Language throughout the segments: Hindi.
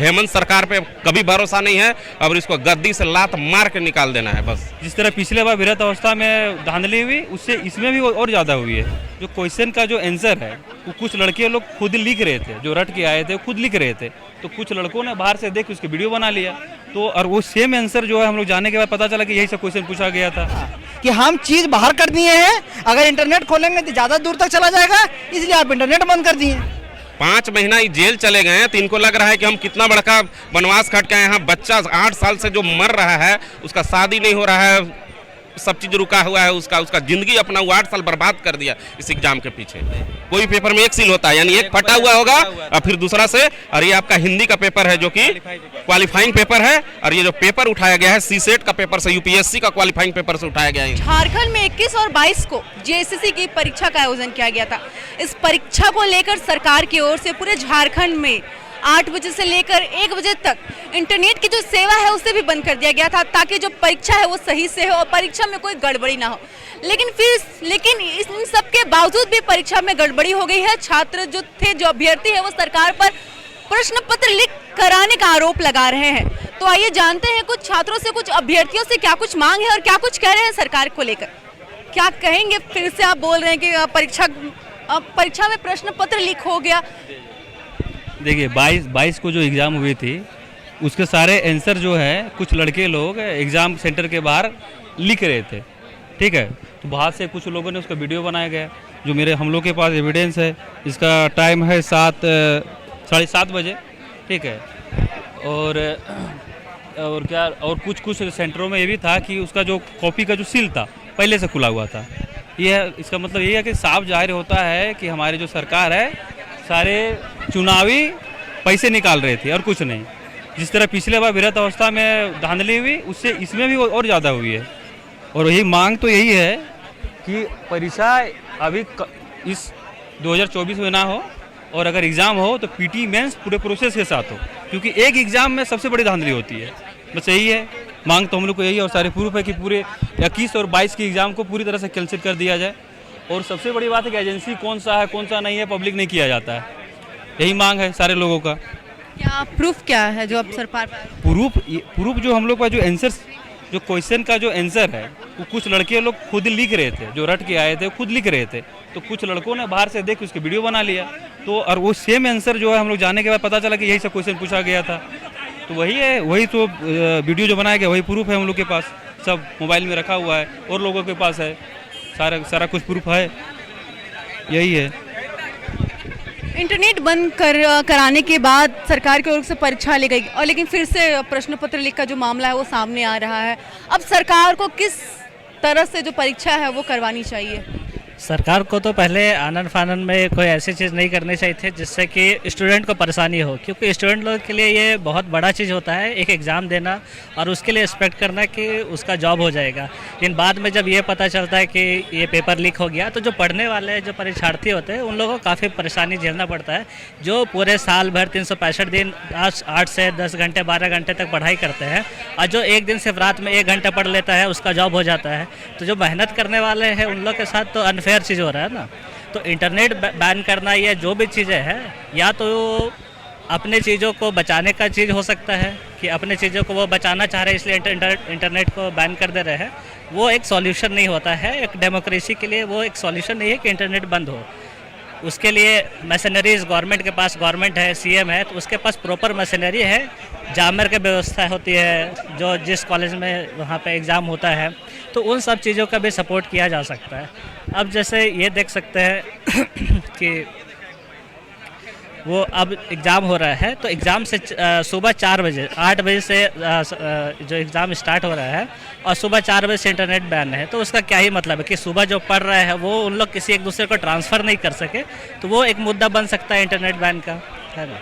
हेमंत सरकार पे कभी भरोसा नहीं है और इसको गद्दी से लात मार के निकाल देना है बस। जिस तरह पिछले बार विरत अवस्था में धांधली हुई, उससे इसमें भी और ज़्यादा हुई है। जो क्वेश्चन का जो आंसर है वो कुछ लड़के लोग खुद लिख रहे थे, जो रट के आए थे खुद लिख रहे थे, तो कुछ लड़कों ने बाहर से देख उसके वीडियो बना लिया। तो और वो सेम आंसर जो है हम लोग जाने के बाद पता चला कि यही सब क्वेश्चन पूछा गया था कि हम चीज बाहर कर दिए हैं, अगर इंटरनेट खोलेंगे तो ज्यादा दूर तक चला जाएगा, इसलिए आप इंटरनेट बंद कर दिए। 5 महीना ही जेल चले गए हैं तो इनको लग रहा है कि हम कितना बड़का वनवास काट के आए हैं। बच्चा 8 साल से जो मर रहा है, उसका शादी नहीं हो रहा है, सब चीज रुका हुआ है, उसका जिंदगी अपना वो 8 साल बर्बाद कर दिया इस एग्जाम के पीछे। कोई पेपर में एक सील होता है, यानी एक फटा हुआ होगा और फिर दूसरा से, और ये आपका हिंदी का पेपर है जो कि क्वालिफाइंग पेपर है, और ये जो पेपर उठाया गया है सीसेट का पेपर से, यूपीएससी का क्वालिफाइंग पेपर से उठाया गया है। झारखंड में 21 और 22 को जेएसएससी की परीक्षा का आयोजन किया गया था। इस परीक्षा को लेकर सरकार की ओर से पूरे झारखंड में 8 बजे से लेकर 1 बजे तक इंटरनेट की जो सेवा है उसे भी बंद कर दिया गया था, ताकि जो परीक्षा है वो सही से हो और परीक्षा में कोई गड़बड़ी ना हो। लेकिन इन सब के बावजूद भी परीक्षा में गड़बड़ी हो गई है। छात्र जो थे, जो अभ्यर्थी है, वो सरकार पर प्रश्न पत्र लीक कराने का आरोप लगा रहे हैं। तो आइए जानते हैं कुछ छात्रों से, कुछ अभ्यर्थियों से क्या कुछ मांग है और क्या कुछ कह रहे हैं सरकार को लेकर। क्या कहेंगे? फिर से आप बोल रहे हैं कि परीक्षा में प्रश्न पत्र लीक हो गया। देखिए 22 को जो एग्ज़ाम हुई थी उसके सारे आंसर जो है कुछ लड़के लोग एग्ज़ाम सेंटर के बाहर लिख रहे थे, ठीक है। तो बाहर से कुछ लोगों ने उसका वीडियो बनाया गया, जो हम लोग के पास एविडेंस है। इसका टाइम है 7:30 बजे, ठीक है। और कुछ सेंटरों में ये भी था कि उसका जो कॉपी का जो सील था पहले से खुला हुआ था। इसका मतलब ये है कि साफ जाहिर होता है कि हमारी जो सरकार है सारे चुनावी पैसे निकाल रहे थे और कुछ नहीं। जिस तरह पिछले बार विरत अवस्था में धांधली हुई, उससे इसमें भी और ज़्यादा हुई है। और यही मांग तो यही है कि परीक्षा अभी इस 2024 में ना हो, और अगर एग्ज़ाम हो तो पीटी मेंस पूरे प्रोसेस के साथ हो, क्योंकि एक एग्ज़ाम में सबसे बड़ी धांधली होती है। बस यही है मांग तो हम लोग को यही है, और सारे प्रूफ है कि पूरे 21 और 22 के एग्ज़ाम को पूरी तरह से कैंसिल कर दिया जाए। और सबसे बड़ी बात है कि एजेंसी कौन सा है कौन सा नहीं है पब्लिक नहीं किया जाता है। यही मांग है सारे लोगों का। क्या प्रूफ क्या है जो अब सरकार प्रूफ जो हम लोग का जो आंसर, जो क्वेश्चन का जो आंसर है वो कुछ लड़के लोग खुद लिख रहे थे, जो रट के आए थे खुद लिख रहे थे, तो कुछ लड़कों ने बाहर से देख उसके वीडियो बना लिया। तो और वो सेम आंसर जो है हम लोग जाने के बाद पता चला कि यही सब क्वेश्चन पूछा गया था। तो वही है, वही तो वीडियो जो बनाया गया वही प्रूफ है हम लोग के पास, सब मोबाइल में रखा हुआ है और लोगों के पास है, सारा कुछ प्रूफ है। यही है। इंटरनेट बंद कराने के बाद सरकार की ओर से परीक्षा ली गई, और लेकिन फिर से प्रश्न पत्र लीक का जो मामला है वो सामने आ रहा है। अब सरकार को किस तरह से जो परीक्षा है वो करवानी चाहिए? सरकार को तो पहले आनन फानन में कोई ऐसी चीज़ नहीं करनी चाहिए थी जिससे कि स्टूडेंट को परेशानी हो, क्योंकि स्टूडेंट लोग के लिए ये बहुत बड़ा चीज़ होता है एक एग्ज़ाम देना और उसके लिए एक्सपेक्ट करना कि उसका जॉब हो जाएगा। लेकिन बाद में जब ये पता चलता है कि ये पेपर लीक हो गया, तो जो पढ़ने वाले जो परीक्षार्थी होते हैं उन लोगों को काफ़ी परेशानी झेलना पड़ता है। जो पूरे साल भर 365 दिन 8 से 10 घंटे 12 घंटे तक पढ़ाई करते हैं, और जो एक दिन सिर्फ रात में 1 घंटा पढ़ लेता है उसका जॉब हो जाता है। तो जो मेहनत करने वाले हैं उन लोग के साथ तो अनफेयर चीज़ हो रहा है ना। तो इंटरनेट बैन करना या जो भी चीज़ें हैं, या तो अपने चीज़ों को बचाने का चीज़ हो सकता है कि अपने चीज़ों को वो बचाना चाह रहे हैं इसलिए इंटरनेट को बैन कर दे रहे हैं, वो एक सॉल्यूशन नहीं होता है। एक डेमोक्रेसी के लिए वो एक सॉल्यूशन नहीं है कि इंटरनेट बंद हो। उसके लिए मशीनरीज गवर्नमेंट के पास, गवर्नमेंट है, सीएम है, तो उसके पास प्रॉपर मशीनरी है, जामर की व्यवस्था होती है, जो जिस कॉलेज में वहाँ पे एग्ज़ाम होता है, तो उन सब चीज़ों का भी सपोर्ट किया जा सकता है। अब जैसे ये देख सकते हैं कि वो अब एग्ज़ाम हो रहा है, तो एग्ज़ाम से सुबह 4 बजे 8 बजे से जो एग्ज़ाम स्टार्ट हो रहा है और सुबह 4 बजे से इंटरनेट बैन है। तो उसका क्या ही मतलब है कि सुबह जो पढ़ रहे हैं वो उन लोग किसी एक दूसरे को ट्रांसफ़र नहीं कर सके, तो वो एक मुद्दा बन सकता है इंटरनेट बैन का, है ना।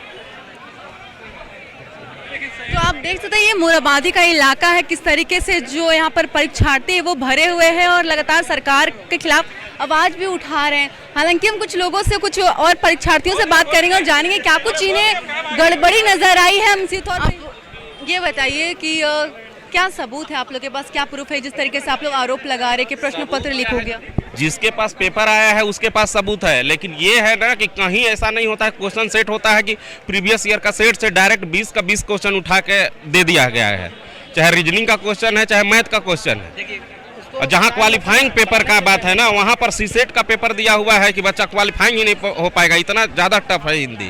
तो आप देख सकते हैं ये मोराबादी का इलाका है, किस तरीके से जो यहाँ पर परीक्षार्थी है वो भरे हुए हैं और लगातार सरकार के खिलाफ आवाज़ भी उठा रहे हैं। हालांकि हम कुछ लोगों से, कुछ और परीक्षार्थियों से बात करेंगे और जानेंगे क्या कुछ इन्हें गड़बड़ी नजर आई है। हम सीधे तौर पर ये बताइए कि क्या सबूत है आप लोग के पास, क्या प्रूफ है जिस तरीके से आप लोग आरोप लगा रहे कि प्रश्न पत्र लीक हो गया? जिसके पास पेपर आया है उसके पास सबूत है, लेकिन ये है ना कि कहीं ऐसा नहीं होता है, क्वेश्चन सेट होता है कि प्रीवियस ईयर का सेट से डायरेक्ट 20 का 20 क्वेश्चन उठा के दे दिया गया है, चाहे रीजनिंग का क्वेश्चन है चाहे मैथ का क्वेश्चन है। और जहाँ क्वालिफाइंग पेपर का बात है ना, वहाँ पर सीसेट का पेपर दिया हुआ है कि बच्चा क्वालिफाइंग ही नहीं हो पाएगा, इतना ज़्यादा टफ है हिंदी।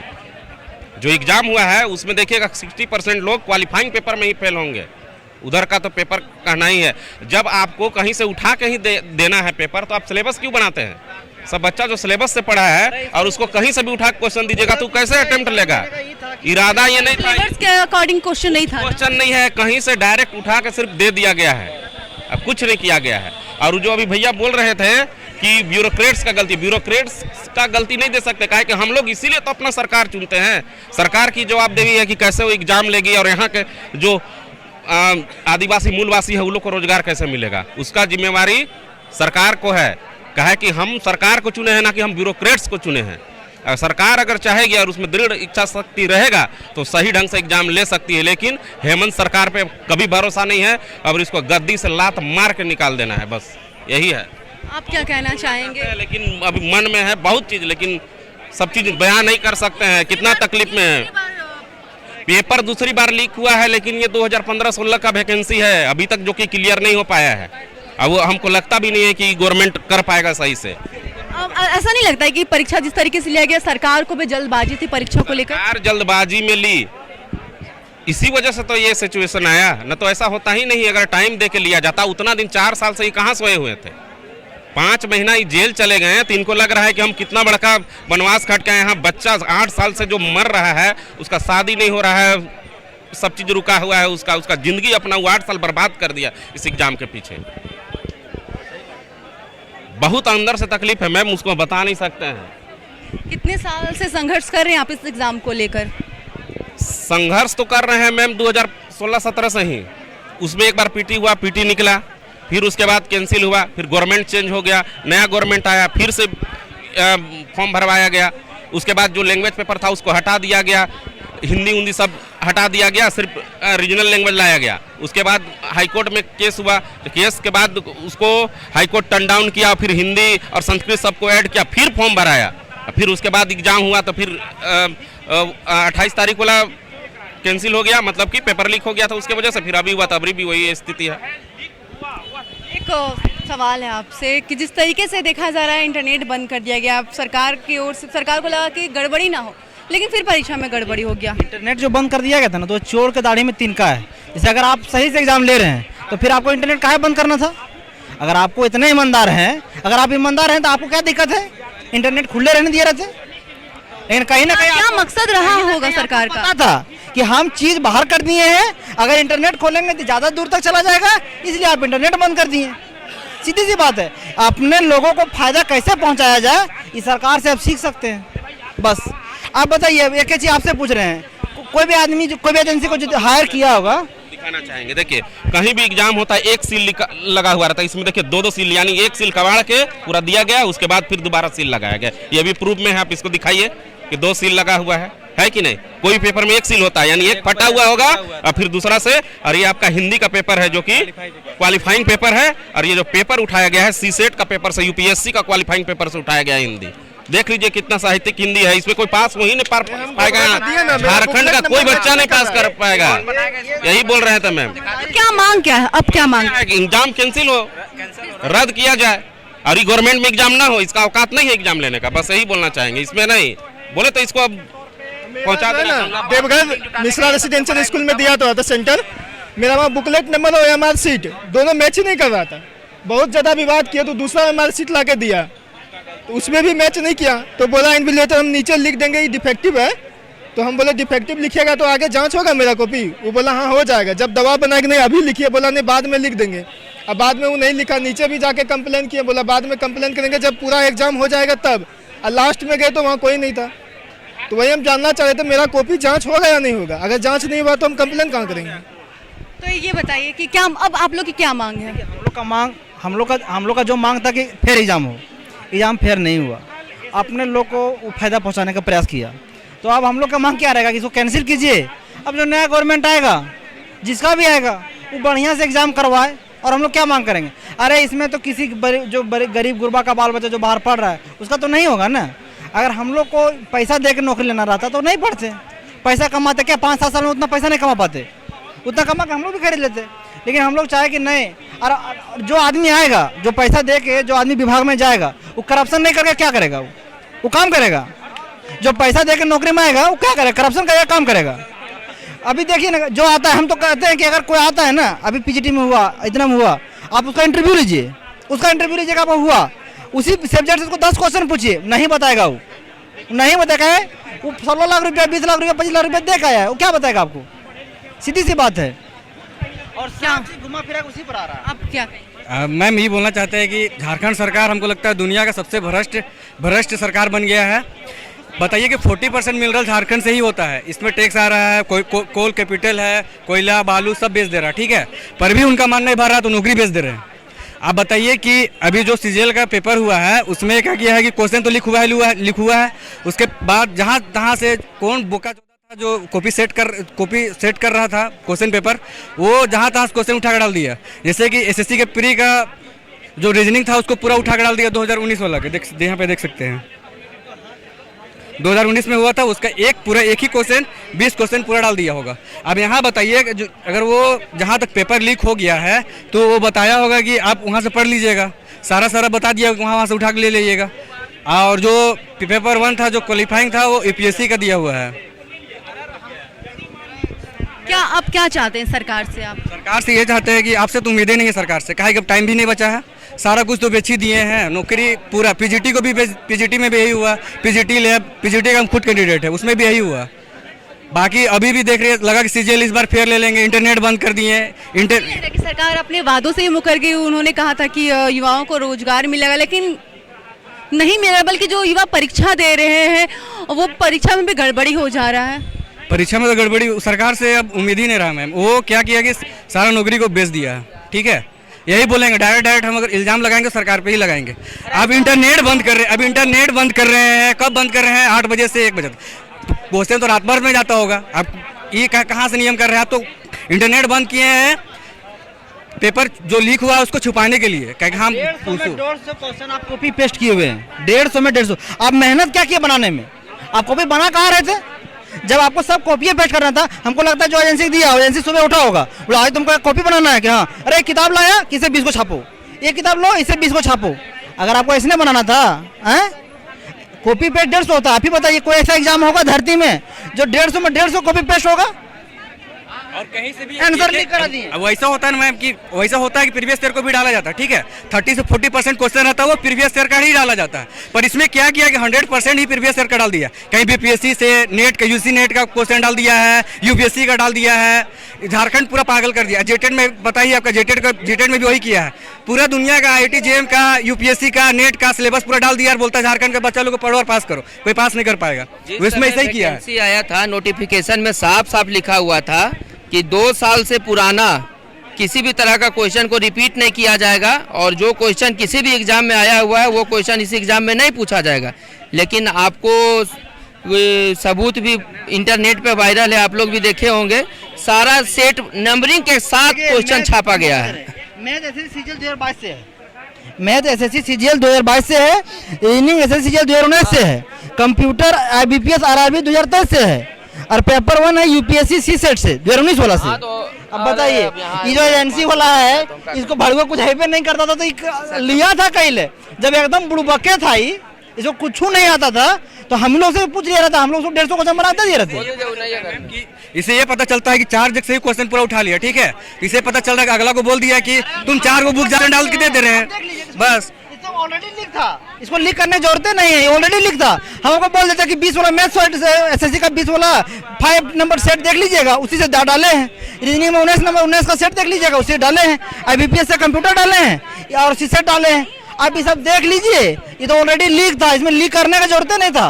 जो एग्जाम हुआ है उसमें देखिएगा 60% लोग क्वालिफाइंग पेपर में ही फेल होंगे, उधर का तो पेपर कहना ही है। जब आपको कहीं से उठा के ही देना है पेपर, तो आप सिलेबस क्यों बनाते हैं? सब बच्चा जो सिलेबस से पढ़ा है और उसको कहीं से भी उठा के क्वेश्चन दीजिएगा तो कैसे अटेम्प्ट लेगा? इरादा ये नहीं था, सिलेबस के अकॉर्डिंग क्वेश्चन नहीं था, क्वेश्चन नहीं है, कहीं से डायरेक्ट उठा के सिर्फ दे दिया गया है, अब कुछ नहीं किया गया है। और जो अभी भैया बोल रहे थे कि ब्यूरोक्रेट्स का गलती, ब्यूरोक्रेट्स का गलती नहीं दे सकते, काहे कि हम लोग इसीलिए तो अपना सरकार चुनते हैं। सरकार की जवाबदेही है कि कैसे वो एग्जाम लेगी और यहाँ के जो आदिवासी मूलवासी है उन लोग को रोजगार कैसे मिलेगा, उसका जिम्मेवारी सरकार को है। कहे कि हम सरकार को चुने हैं, ना कि हम ब्यूरोक्रेट्स को चुने हैं। सरकार अगर चाहेगी और उसमें दृढ़ इच्छा शक्ति रहेगा तो सही ढंग से एग्जाम ले सकती है, लेकिन हेमंत सरकार पे कभी भरोसा नहीं है। अब इसको गद्दी से लात मार के निकाल देना है, बस यही है। आप क्या कहना चाहेंगे? लेकिन अभी मन में है बहुत चीज, लेकिन सब चीज बयान नहीं कर सकते हैं, कितना तकलीफ में है। पेपर दूसरी बार लीक हुआ है, लेकिन ये 2015-16 का वैकेंसी है, अभी तक जो कि क्लियर नहीं हो पाया है। अब हमको लगता भी नहीं है कि गवर्नमेंट कर पाएगा सही से। ऐसा नहीं लगता है कि परीक्षा जिस तरीके से लिया गया, सरकार को भी जल्दबाजी थी परीक्षा को लेकर? सरकार जल्दबाजी में ली, इसी वजह से तो ये सिचुएशन आया, न तो ऐसा होता ही नहीं। अगर टाइम दे के लिया जाता, उतना दिन 4 साल से ही कहाँ सोए हुए थे। 5 महीना ही जेल चले गए हैं, तो इनको लग रहा है कि हम कितना बड़का वनवास काट के आए हैं। बच्चा 8 साल से जो मर रहा है, उसका शादी नहीं हो रहा है, सब चीज रुका हुआ है, उसका जिंदगी अपना वो 8 साल बर्बाद कर दिया इस एग्जाम के पीछे। बहुत अंदर से तकलीफ है मैम, उसको बता नहीं सकते हैं। कितने साल से संघर्ष कर रहे हैं आप इस एग्जाम को लेकर? संघर्ष तो कर रहे हैं मैम 2016-17 से ही। उसमें एक बार पीटी हुआ, पीटी निकला, फिर उसके बाद कैंसिल हुआ, फिर गवर्नमेंट चेंज हो गया, नया गवर्नमेंट आया, फिर से फॉर्म भरवाया गया। उसके बाद जो लैंग्वेज पेपर था उसको हटा दिया गया, हिंदी उंदी सब हटा दिया गया, सिर्फ रीजनल लैंग्वेज लाया गया। उसके बाद हाईकोर्ट में केस हुआ, तो केस के बाद उसको हाईकोर्ट टर्न डाउन किया, फिर हिंदी और संस्कृत सबको ऐड किया, फिर फॉर्म भराया, फिर उसके बाद एग्जाम हुआ, तो फिर 28 तारीख वाला कैंसिल हो गया, मतलब कि पेपर लीक हो गया था उसके वजह से, फिर अभी हुआ, तो अभी भी वही स्थिति है। एक सवाल है आपसे कि जिस तरीके से देखा जा रहा है इंटरनेट बंद कर दिया गया, सरकार की ओर से, सरकार को लगा कि गड़बड़ी ना हो, लेकिन फिर परीक्षा में गड़बड़ी हो गया। इंटरनेट जो बंद कर दिया गया था ना, तो चोर के दाढ़ी में तिनका है। जैसे अगर आप सही से एग्जाम ले रहे हैं तो फिर आपको इंटरनेट काहे बंद करना था? अगर आपको इतने ईमानदार हैं, अगर आप ईमानदार हैं तो आपको क्या दिक्कत है? इंटरनेट खुले रहने दिए रहते। लेकिन कहीं ना कहीं क्या मकसद रहा होगा सरकार का? पता था कि हम चीज बाहर कर दिए हैं, अगर इंटरनेट खोलेंगे तो ज्यादा दूर तक चला जाएगा, इसलिए आप इंटरनेट बंद कर दिए। सीधी सी बात है, अपने लोगों को फायदा कैसे पहुंचाया जाए इस सरकार से आप सीख सकते हैं। बस आप बताइए, एक चीज आपसे पूछ रहे हैं, कोई भी आदमी, कोई भी एजेंसी को जो हायर किया होगा, दिखाना चाहेंगे। देखिए कहीं भी एग्जाम होता है, एक सील लगा हुआ रहता है, इसमें देखिए 2-2 सील, यानी एक सील कबाड़ के पूरा दिया गया, उसके बाद फिर दोबारा सील लगाया गया। ये भी प्रूफ में है, आप इसको दिखाइए कि 2 सील लगा हुआ है कि नहीं? कोई पेपर में एक सील होता है, यानी एक फटा हुआ होगा और फिर दूसरा से। और ये आपका हिंदी का पेपर है जो कि क्वालिफाइंग पेपर है, और ये जो पेपर उठाया गया है सीसेट का पेपर से, यूपीएससी का क्वालिफाइंग पेपर से उठाया गया है हिंदी। देख लीजिए कितना साहित्यिक हिंदी है, इसमें कोई पास वही नहीं पाएगा, झारखंड का कोई बच्चा नहीं पास कर पाएगा। यही बोल रहे थे मैम। क्या मांग क्या है अब? क्या मांग? एग्जाम कैंसिल हो, रद्द किया जाए, और ये गवर्नमेंट में एग्जाम ना हो, इसका औकात नहीं है एग्जाम लेने का, बस यही बोलना चाहेंगे। इसमें नहीं बोले तो इसको अब पहुंचा देना। देवघर मिश्रा रेसिडेंशियल स्कूल में दिया तो सेंटर, मेरा वहाँ बुकलेट नंबर और एमआर सीट दोनों मैच ही नहीं कर रहा था। बहुत ज़्यादा विवाद किया तो दूसरा एमआर सीट ला के दिया, तो उसमें भी मैच नहीं किया, तो बोला इन्विजिलेटर हम नीचे लिख देंगे ये डिफेक्टिव है। तो हम बोले डिफेक्टिव लिखिएगा तो आगे जांच होगा मेरा कॉपी? वो बोला हाँ हो जाएगा। जब दवा बना के नहीं अभी लिखिए, बोला नहीं बाद में लिख देंगे। अब बाद में वो नहीं लिखा, नीचे भी जाके कंप्लेन किया, बोला बाद में कंप्लेन करेंगे जब पूरा एग्जाम हो जाएगा तब। और लास्ट में गए तो वहाँ कोई नहीं था। तो वही हम जानना चाह रहे थे मेरा कॉपी जांच होगा या नहीं होगा? अगर जांच नहीं हुआ तो हम कंप्लेन कहाँ करेंगे? तो ये बताइए कि क्या अब आप लोग की क्या मांग है? हम लोग का जो मांग था कि फेयर एग्जाम हो, एग्जाम फेयर नहीं हुआ, अपने लोग को फायदा पहुंचाने का प्रयास किया। तो अब हम लोग का मांग क्या रहेगा कि इसको कैंसिल कीजिए। अब जो नया गवर्नमेंट आएगा, जिसका भी आएगा, वो बढ़िया से एग्ज़ाम करवाए और हम लोग क्या मांग करेंगे। अरे इसमें तो किसी गरीब गुरबा का बाल बच्चा जो बाहर पढ़ रहा है उसका तो नहीं होगा ना। अगर हम लोग को पैसा दे के नौकरी लेना रहता तो नहीं पढ़ते, पैसा कमाते क्या 5-7 साल में उतना पैसा नहीं कमा पाते, उतना कमा के हम लोग भी खरीद लेते। लेकिन हम लोग चाहे कि नहीं, और जो आदमी आएगा जो पैसा दे के जो आदमी विभाग में जाएगा वो करप्शन नहीं करके क्या करेगा, वो काम करेगा। जो पैसा दे के नौकरी में आएगा वो क्या करेगा, करप्शन करेगा, काम करेगा। अभी देखिए ना जो आता है, हम तो कहते हैं कि अगर कोई आता है ना, अभी पीजीटी में हुआ, इतना में हुआ, आप उसका इंटरव्यू लीजिए, उसका इंटरव्यू लीजिएगा, आप हुआ उसी सब्जेक्ट से उसको 10 क्वेश्चन पूछिए, नहीं बताएगा, वो नहीं बताएगा। वो 16 लाख रुपया, 20 लाख रुपया, 25 लाख रुपया दे के आया है, वो क्या बताएगा आपको, सीधी सी बात है। और क्या घुमा फिरा उसी पर आ रहा है। आप क्या कहें? मैम ये बोलना चाहते हैं कि झारखंड सरकार हमको लगता है दुनिया का सबसे भ्रष्ट सरकार बन गया है। बताइए कि 40% मिनरल झारखंड से ही होता है, इसमें टैक्स आ रहा है, कोल कैपिटल है, कोयला बालू सब बेच दे रहा है, ठीक है, पर भी उनका मन नहीं भर रहा तो नौकरी बेच दे रहे हैं। आप बताइए कि अभी जो सीजीएल का पेपर हुआ है उसमें क्या किया है कि क्वेश्चन तो लिख हुआ है, उसके बाद जहाँ तहाँ से कौन बोका था जो कॉपी सेट कर रहा था क्वेश्चन पेपर, वो जहाँ तहाँ क्वेश्चन उठा कर डाल दिया। जैसे कि एसएससी के प्री का जो रीजनिंग था उसको पूरा उठा कर डाल दिया 2019 वाला के, यहाँ पे देख सकते हैं 2019 में हुआ था, उसका एक ही क्वेश्चन 20 क्वेश्चन पूरा डाल दिया होगा। अब यहाँ बताइए कि अगर वो जहाँ तक पेपर लीक हो गया है तो वो बताया होगा कि आप वहाँ से पढ़ लीजिएगा, सारा बता दिया, वहाँ से उठा के ले लीजिएगा। और जो पेपर 1 था जो क्वालिफाइंग था वो यूपीएससी का दिया हुआ है। क्या आप क्या चाहते हैं सरकार से? आप सरकार से ये चाहते हैं कि आपसे तो उम्मीदें नहीं है सरकार से, काहे कि अब टाइम भी नहीं बचा है, सारा कुछ तो बेच ही दिए हैं, नौकरी पूरा पीजीटी को भी पीजीटी में भी यही हुआ, पीजीटी का हम खुद कैंडिडेट है उसमें भी यही हुआ। बाकी अभी भी देख रहे लगा कि सीजीएल इस बार फेयर ले लेंगे, इंटरनेट बंद कर दिए। सरकार अपने वादों से ही मुकर गई। उन्होंने कहा था कि युवाओं को रोजगार मिलेगा, लेकिन नहीं मिला, बल्कि जो युवा परीक्षा दे रहे हैं वो परीक्षा में भी गड़बड़ी हो जा रहा है। परीक्षा में तो गड़बड़ी सरकार से अब उम्मीद ही नहीं रहा मैम। वो क्या किया कि सारा नौकरी को बेच दिया है, ठीक है, यही बोलेंगे डायरेक्ट हम अगर इल्जाम लगाएंगे सरकार पे ही लगाएंगे। अब इंटरनेट बंद कर रहे हैं, कब बंद कर रहे हैं? 8 बजे से 1 बजे तक। क्वेश्चन तो रात भर में जाता होगा। अब ये कहाँ से नियम कर रहे हैं? आप तो इंटरनेट बंद किए हैं पेपर जो लीक हुआ है उसको छुपाने के लिए। क्या हम 150 क्वेश्चन आप कॉपी पेस्ट किए हुए हैं, 150 आप मेहनत क्या किए बनाने में? आप कॉपी बना कहाँ रहे थे जब आपको सब कॉपी पेस्ट करना था? हमको लगता है जो एजेंसी दिया एजेंसी सुबह उठा होगा, बोला आज तुमको कॉपी बनाना है कि हाँ, अरे किताब लाया कि इसे 20 को छापो, ये किताब लो इसे 20 को छापो। अगर आपको इसने बनाना था कॉपी पेस्ट 150 होता। आप ही बताइए कोई ऐसा एग्जाम होगा धरती में जो 150 में 150 कॉपी पेस्ट होगा? और कहीं से भी आंसर नहीं करा दिए। अब वैसा होता है ना मैम कि वैसा होता है कि प्रीवियस ईयर को भी डाला जाता है, ठीक है, 30 से 40% क्वेश्चन रहता है वो प्रीवियस ईयर का ही डाला जाता है। पर इसमें क्या किया कि 100% ही प्रीवियस ईयर का डाल दिया। कहीं बीपीएससी से नेट का यूसी नेट का क्वेश्चन डाल दिया है, यूपीएससी का डाल दिया है। झारखंड पूरा पागल कर दिया। जेटेट में बताइए, आपका जेटेट में भी वही किया है। पूरा दुनिया का IIT JEM का यूपीएससी का नेट का सिलेबस पूरा डाल दिया और बोलता है झारखंड के बच्चा लोग को पढ़ो और पास करो। कोई पास नहीं कर पाएगा। इसमें ऐसा ही किया है। आया था नोटिफिकेशन में साफ लिखा हुआ था कि 2 साल से पुराना किसी भी तरह का क्वेश्चन को रिपीट नहीं किया जाएगा और जो क्वेश्चन किसी भी एग्जाम में आया हुआ है वो क्वेश्चन इस एग्जाम में नहीं पूछा जाएगा। लेकिन आपको सबूत भी इंटरनेट पे वायरल है, आप लोग भी देखे होंगे, सारा सेट नंबरिंग के साथ क्वेश्चन छापा गया है। मैथ एसएससी सीजीएल 2022 से है, मैथ एसएससी सीजीएल 2022 से है, रीजनिंग एसएससी सीजीएल 2019 से है, कंप्यूटर IBPS RRB 2023 से है और पेपर 1 है यूपीएससी सी सेट से 2019 वाला से। अब बताइए ये जो एजेंसी वाला है इसको भड़ुआ कुछ है पे नहीं करता था तो लिया था कहीं ले, जब एकदम बुड़बके था ही इसको कुछ नहीं आता था तो हम लोग से पूछ लिया था, हम लोग 150 क्वेश्चन बनाते दे रहे थे। इसे ये पता चलता है कि 4 जगह से ही क्वेश्चन पूरा उठा लिया, ठीक है, इसे पता चल रहा है कि अगला को बोल दिया कि तुम 4 को बुक डाल के दे रहे हैं बस। ऑलरेडी लीक था, इसको लीक करने की जरूरत नहीं है, ऑलरेडी लीक था। हमको बोल देता कि 20 वाला मैथ्स एसएससी का 20 वाला 5 नंबर सेट देख लीजिएगा, उसी से डाले हैं। रीजनिंग में 19 का सेट देख लीजिएगा, उसी से डाले हैं। IBPS से कंप्यूटर डाले हैं और सी सेट डाले हैं। आप ये सब देख लीजिए, ये तो ऑलरेडी लीक था, इसमें लीक करने का जरूरत नहीं था,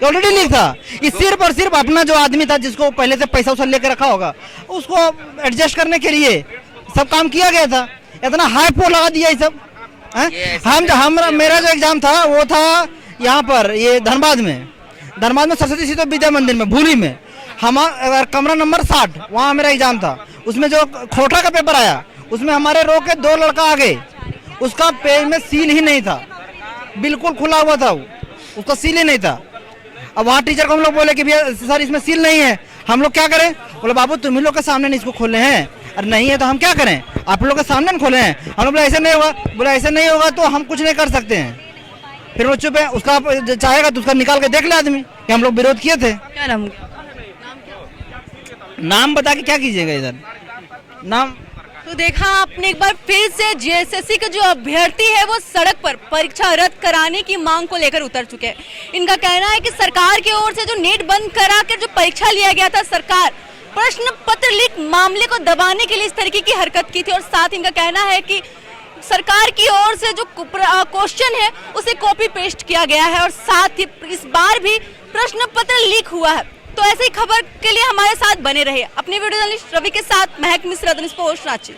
ऑलरेडी लीक था। इस सिर्फ और सिर्फ अपना जो आदमी था जिसको पहले से पैसा उसा लेकर रखा होगा उसको एडजस्ट करने के लिए सब काम किया गया था। इतना हाई पो लगा दिया ये सब। मेरा जो एग्जाम था वो था यहाँ पर ये धनबाद में सरस्वती शिशु विद्या मंदिर में भूरी में, हम कमरा नंबर 60 वहाँ मेरा एग्जाम था। उसमें जो खोखला का पेपर आया उसमें हमारे रो के 2 लड़का आ गए, उसका पेज में सील ही नहीं था, बिल्कुल खुला हुआ था वो, उसका सील ही नहीं था। अब वहाँ टीचर को हम लोग बोले कि भैया सर इसमें सील नहीं है, हम लोग क्या करें? बोले बाबू तुम ही लोग के सामने नहीं इसको खोले हैं, और नहीं है तो हम क्या करें, आप लोग के सामने न खोले हैं। हम लोग बोले ऐसा नहीं होगा, बोले ऐसा नहीं होगा तो हम कुछ नहीं कर सकते हैं। फिर वो चुप है, उसका चाहेगा तो उसका निकाल के देख ले आदमी कि हम लोग विरोध किए थे। क्या नाम? नाम बता के क्या कीजिएगा इधर नाम। तो देखा आपने एक बार फिर से जेएसएससी के जो अभ्यर्थी है वो सड़क पर परीक्षा रद्द कराने की मांग को लेकर उतर चुके हैं। इनका कहना है कि सरकार की ओर से जो नेट बंद करा कर जो परीक्षा लिया गया था, सरकार प्रश्न पत्र लीक मामले को दबाने के लिए इस तरीके की हरकत की थी, और साथ इनका कहना है कि सरकार की ओर से जो क्वेश्चन है उसे कॉपी पेस्ट किया गया है, और साथ ही इस बार भी प्रश्न पत्र लीक हुआ है। तो ऐसी खबर के लिए हमारे साथ बने रहे। अपने वीडियो जर्नलिस्ट रवि के साथ महक मिश्रा, रांची।